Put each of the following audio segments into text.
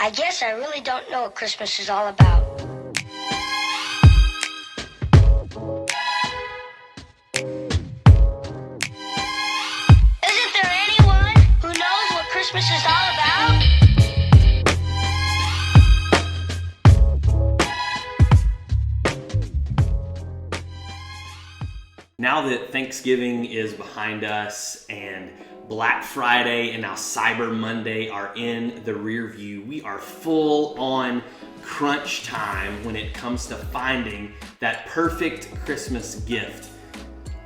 I guess I really don't know what Christmas is all about. Isn't there anyone who knows what Christmas is all about? Now that Thanksgiving is behind us and Black Friday and now Cyber Monday are in the rear view, we are full on crunch time when it comes to finding that perfect Christmas gift.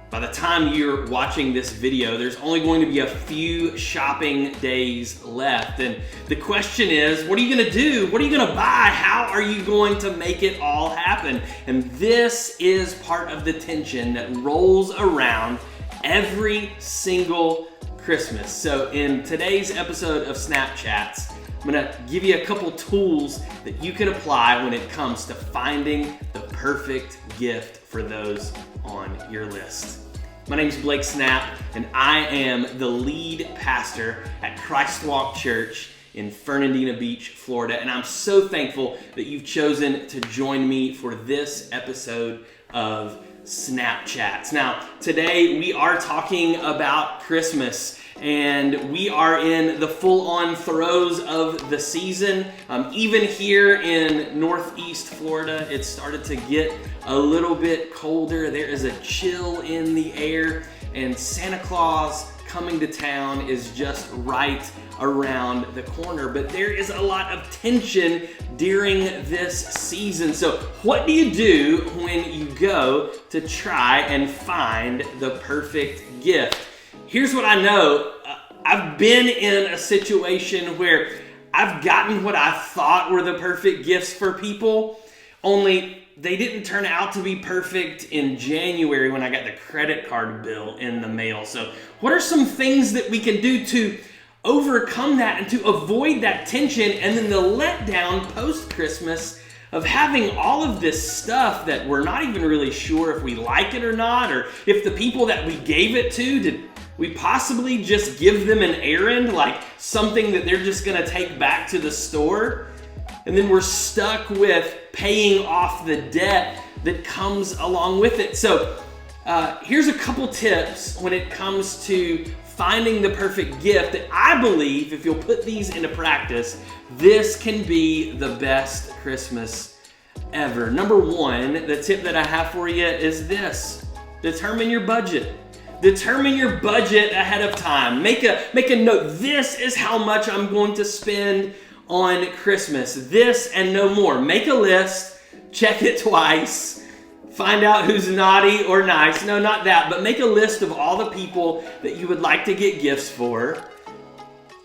By the time you're watching this video, there's only going to be a few shopping days left. And the question is, what are you gonna do? What are you gonna buy? How are you going to make it all happen? And this is part of the tension that rolls around every single Christmas. So in today's episode of Snappchats, I'm gonna give you a couple tools that you can apply when it comes to finding the perfect gift for those on your list. My name is Blake Snapp, and I am the lead pastor at Christ Walk Church in Fernandina Beach, Florida. And I'm so thankful that you've chosen to join me for this episode of Snappchats. Now, today we are talking about Christmas, and we are in the full-on throes of the season. Even here in Northeast Florida, it's started to get a little bit colder. There is a chill in the air, and Santa Claus coming to town is just right around the corner. But there is a lot of tension during this season. So what do you do when you go to try and find the perfect gift? Here's what I know. I've been in a situation where I've gotten what I thought were the perfect gifts for people, only they didn't turn out to be perfect in January when I got the credit card bill in the mail. So what are some things that we can do to overcome that and to avoid that tension and then the letdown post-Christmas of having all of this stuff that we're not even really sure if we like it or not, or if the people that we gave it to, did we possibly just give them an errand, like something that they're just gonna take back to the store? And then we're stuck with paying off the debt that comes along with it. So here's a couple tips when it comes to finding the perfect gift that I believe, if you'll put these into practice, this can be the best Christmas ever. Number one, the tip that I have for you is this: determine your budget. Determine your budget ahead of time. Make a note. This is how much I'm going to spend on Christmas. This and no more. Make a list. Check it twice. Find out who's naughty or nice. No, not that, but make a list of all the people that you would like to get gifts for.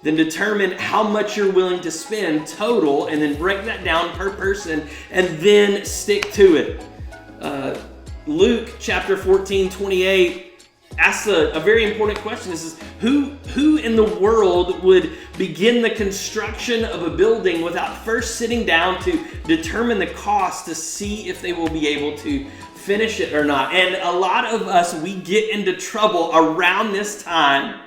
Then determine how much you're willing to spend total, and then break that down per person, and then stick to it. Luke chapter 14:28 asks a very important question. This is, who in the world would begin the construction of a building without first sitting down to determine the cost to see if they will be able to finish it or not? And a lot of us, we get into trouble around this time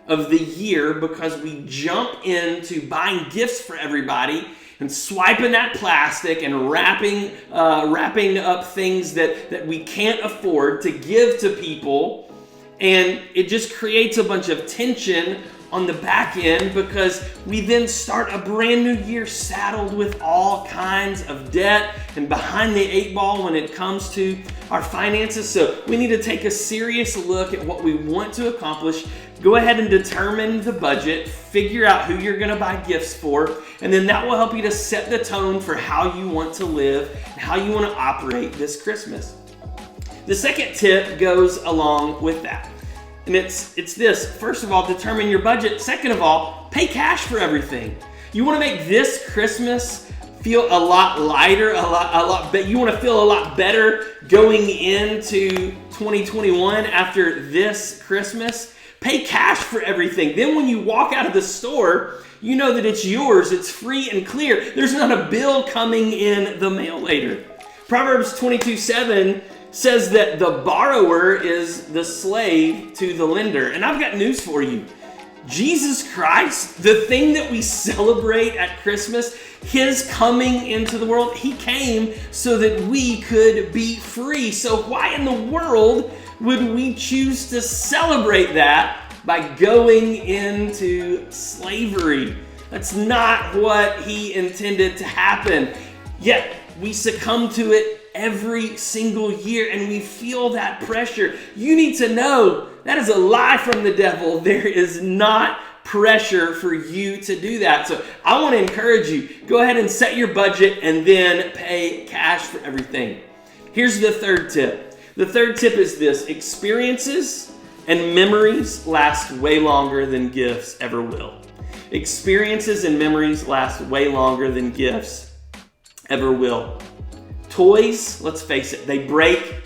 of the year because we jump into buying gifts for everybody and swiping that plastic and wrapping up things that we can't afford to give to people. And it just creates a bunch of tension on the back end because we then start a brand new year saddled with all kinds of debt and behind the eight ball when it comes to our finances. So we need to take a serious look at what we want to accomplish. Go ahead and determine the budget, figure out who you're gonna buy gifts for, and then that will help you to set the tone for how you want to live and how you wanna operate this Christmas. The second tip goes along with that. And it's this: first of all, determine your budget. Second of all, pay cash for everything. You want to make this Christmas feel a lot lighter, you want to feel a lot better going into 2021 after this Christmas. Pay cash for everything. Then when you walk out of the store, you know that it's yours. It's free and clear. There's not a bill coming in the mail later. Proverbs 22:7 says that the borrower is the slave to the lender. And I've got news for you. Jesus Christ, the thing that we celebrate at Christmas, his coming into the world, he came so that we could be free. So why in the world would we choose to celebrate that by going into slavery? That's not what he intended to happen. Yet we succumb to it every single year, and we feel that pressure. You need to know that is a lie from the devil. There is not pressure for you to do that. So I want to encourage you, go ahead and set your budget and then pay cash for everything. Here's the third tip. The third tip is this: experiences and memories last way longer than gifts ever will. Experiences and memories last way longer than gifts ever will. Toys, let's face it, they break,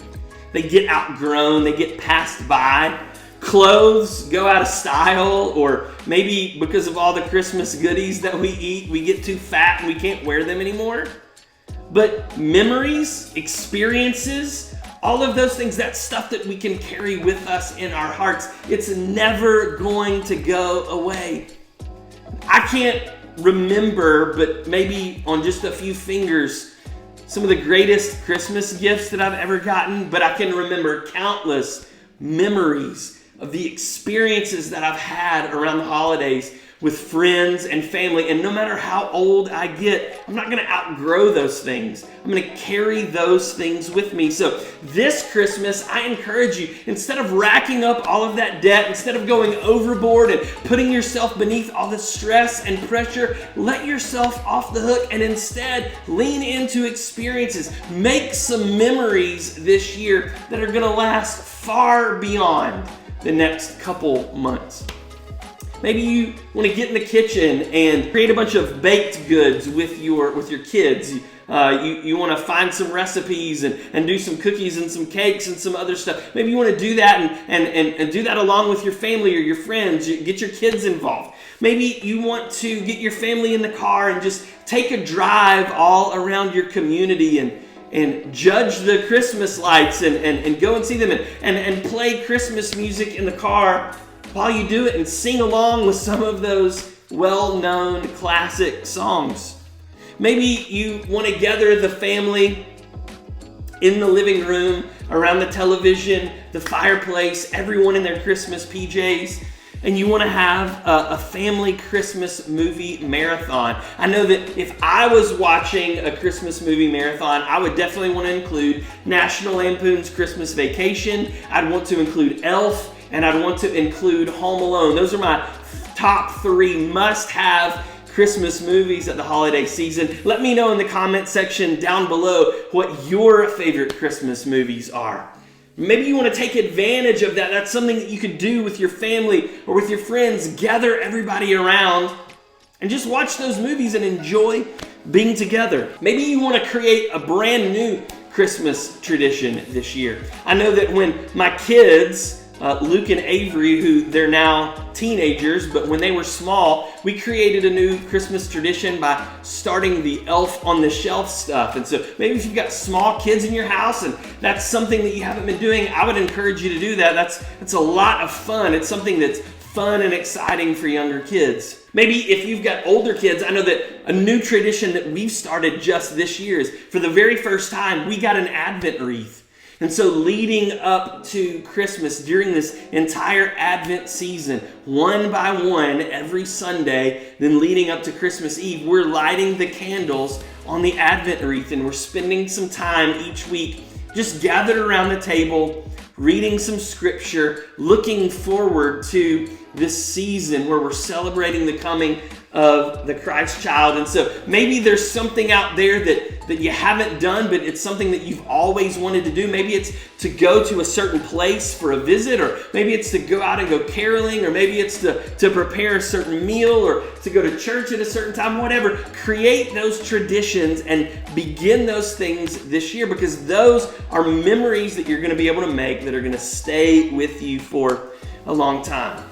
they get outgrown, they get passed by. Clothes go out of style, or maybe because of all the Christmas goodies that we eat, we get too fat and we can't wear them anymore. But memories, experiences, all of those things, that's stuff that we can carry with us in our hearts. It's never going to go away. I can't remember, but maybe on just a few fingers, some of the greatest Christmas gifts that I've ever gotten, but I can remember countless memories of the experiences that I've had around the holidays with friends and family. And no matter how old I get, I'm not going to outgrow those things. I'm going to carry those things with me. So this Christmas, I encourage you, instead of racking up all of that debt, instead of going overboard and putting yourself beneath all the stress and pressure, let yourself off the hook and instead lean into experiences. Make some memories this year that are going to last far beyond the next couple months. Maybe you want to get in the kitchen and create a bunch of baked goods with your kids. You want to find some recipes and do some cookies and some cakes and some other stuff. Maybe you want to do that and do that along with your family or your friends. Get your kids involved. Maybe you want to get your family in the car and just take a drive all around your community and judge the Christmas lights and go and see them and play Christmas music in the car while you do it, and sing along with some of those well-known classic songs. Maybe you want to gather the family in the living room, around the television, the fireplace, everyone in their Christmas PJs, and you want to have a family Christmas movie marathon. I know that if I was watching a Christmas movie marathon, I would definitely want to include National Lampoon's Christmas Vacation. I'd want to include Elf, and I'd want to include Home Alone. Those are my top 3 must-have Christmas movies at the holiday season. Let me know in the comment section down below what your favorite Christmas movies are. Maybe you want to take advantage of that. That's something that you could do with your family or with your friends. Gather everybody around and just watch those movies and enjoy being together. Maybe you want to create a brand new Christmas tradition this year. I know that when my kids, Luke and Avery, who they're now teenagers, but when they were small, we created a new Christmas tradition by starting the Elf on the Shelf stuff. And so maybe if you've got small kids in your house and that's something that you haven't been doing, I would encourage you to do that. That's a lot of fun. It's something that's fun and exciting for younger kids. Maybe if you've got older kids, I know that a new tradition that we've started just this year is, for the very first time, we got an Advent wreath. And so leading up to Christmas, during this entire Advent season, one by one, every Sunday, then leading up to Christmas Eve, we're lighting the candles on the Advent wreath, and we're spending some time each week just gathered around the table, reading some scripture, looking forward to this season where we're celebrating the coming of the Christ child. And so maybe there's something out there that you haven't done, but it's something that you've always wanted to do. Maybe it's to go to a certain place for a visit, or maybe it's to go out and go caroling, or maybe it's to prepare a certain meal, or to go to church at a certain time, whatever. Create those traditions and begin those things this year, because those are memories that you're going to be able to make that are going to stay with you for a long time.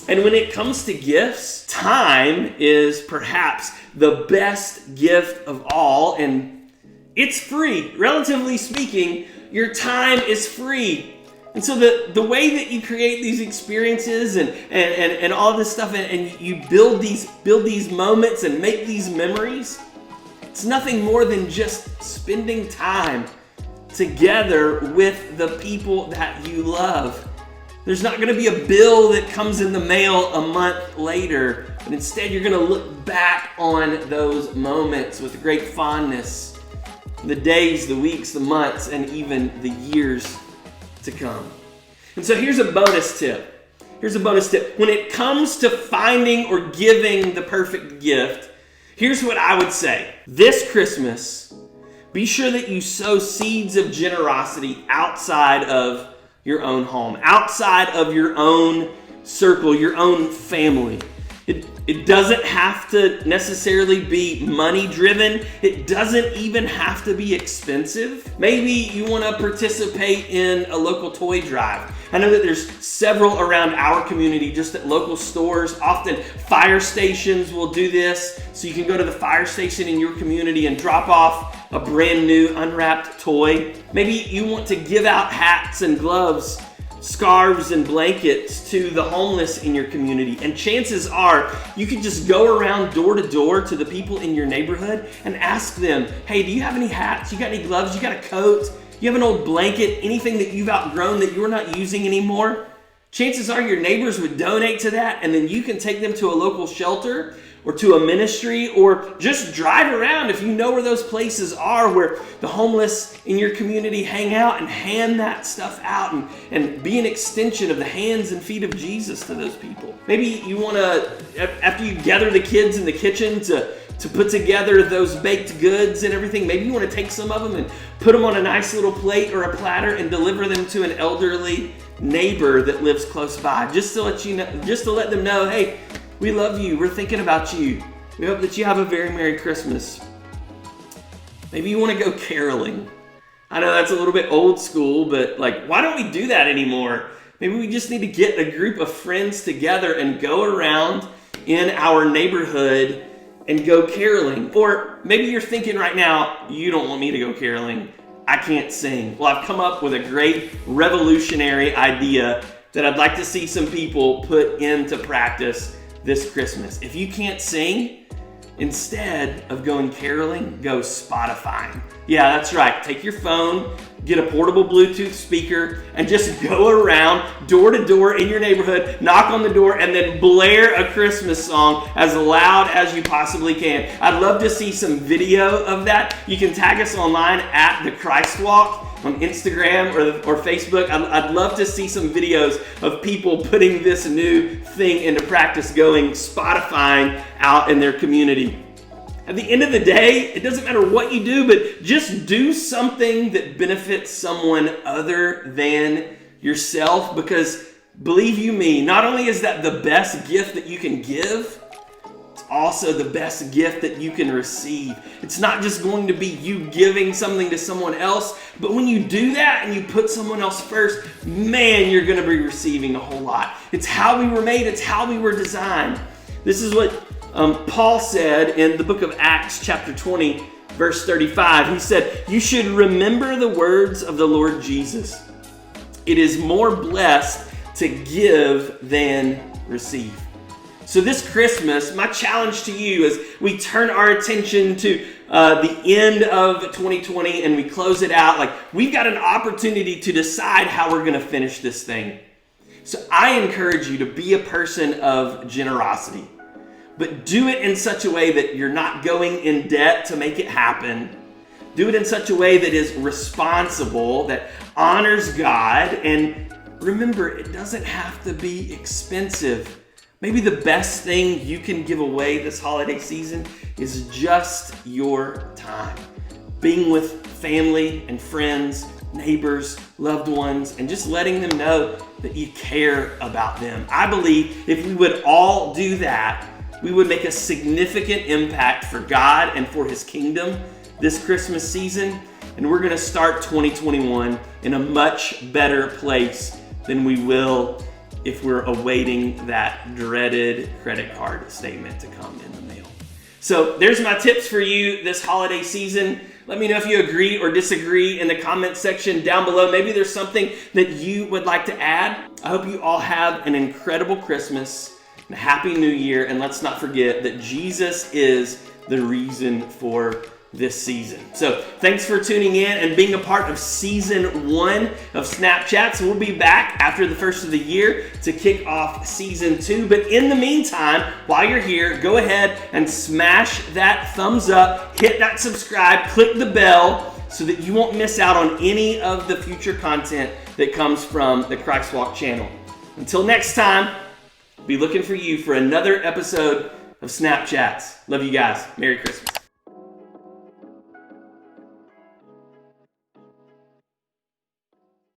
And when it comes to gifts, time is perhaps the best gift of all, and it's free. Relatively speaking, your time is free. And so the way that you create these experiences and all this stuff and you build these moments and make these memories, it's nothing more than just spending time together with the people that you love. There's not going to be a bill that comes in the mail a month later, but instead you're going to look back on those moments with great fondness, the days, the weeks, the months, and even the years to come. And so here's a bonus tip. When it comes to finding or giving the perfect gift, here's what I would say. This Christmas, be sure that you sow seeds of generosity outside of your own home, outside of your own circle, your own family. It doesn't have to necessarily be money driven. It doesn't even have to be expensive. Maybe you want to participate in a local toy drive. I know that there's several around our community, just at local stores. Often fire stations will do this. So you can go to the fire station in your community and drop off a brand new unwrapped toy. Maybe you want to give out hats and gloves, scarves and blankets to the homeless in your community. And chances are you could just go around door to door to the people in your neighborhood and ask them, hey, do you have any hats? You got any gloves? You got a coat? You have an old blanket? Anything that you've outgrown that you're not using anymore? Chances are your neighbors would donate to that, and then you can take them to a local shelter or to a ministry, or just drive around if you know where those places are where the homeless in your community hang out, and hand that stuff out and be an extension of the hands and feet of Jesus to those people. Maybe you want to, after you gather the kids in the kitchen to put together those baked goods and everything, maybe you want to take some of them and put them on a nice little plate or a platter and deliver them to an elderly neighbor that lives close by, just to let them know, hey, we love you. We're thinking about you. We hope that you have a very Merry Christmas. Maybe you want to go caroling. I know that's a little bit old school, but why don't we do that anymore? Maybe we just need to get a group of friends together and go around in our neighborhood and go caroling. Or maybe you're thinking right now, you don't want me to go caroling. I can't sing. Well, I've come up with a great revolutionary idea that I'd like to see some people put into practice this Christmas. If you can't sing, instead of going caroling, go Spotifying. Yeah, that's right. Take your phone, get a portable Bluetooth speaker, and just go around door to door in your neighborhood, knock on the door, and then blare a Christmas song as loud as you possibly can. I'd love to see some video of that. You can tag us online at The Christ Walk on Instagram or Facebook. I'd love to see some videos of people putting this new thing into practice, going Spotifying out in their community. At the end of the day, it doesn't matter what you do, but just do something that benefits someone other than yourself, because believe you me, not only is that the best gift that you can give, it's also the best gift that you can receive. It's not just going to be you giving something to someone else, but when you do that and you put someone else first, man, you're going to be receiving a whole lot. It's how we were made. It's how we were designed. This is what Paul said in the book of Acts chapter 20, verse 35. He said, you should remember the words of the Lord Jesus. It is more blessed to give than receive. So this Christmas, my challenge to you as we turn our attention to the end of 2020 and we close it out, we've got an opportunity to decide how we're going to finish this thing. So I encourage you to be a person of generosity, but do it in such a way that you're not going in debt to make it happen. Do it in such a way that is responsible, that honors God, and remember, it doesn't have to be expensive. Maybe the best thing you can give away this holiday season is just your time. Being with family and friends, neighbors, loved ones, and just letting them know that you care about them. I believe if we would all do that, we would make a significant impact for God and for His kingdom this Christmas season. And we're going to start 2021 in a much better place than we will if we're awaiting that dreaded credit card statement to come in the mail. So there's my tips for you this holiday season. Let me know if you agree or disagree in the comment section down below. Maybe there's something that you would like to add. I hope you all have an incredible Christmas and a happy New Year. And let's not forget that Jesus is the reason for this season. So thanks for tuning in and being a part of season 1 of Snappchats. We'll be back after the first of the year to kick off season 2. But in the meantime, while you're here, go ahead and smash that thumbs up, hit that subscribe, click the bell so that you won't miss out on any of the future content that comes from the Christ Walk channel. Until next time, be looking for you for another episode of Snappchats. Love you guys. Merry Christmas.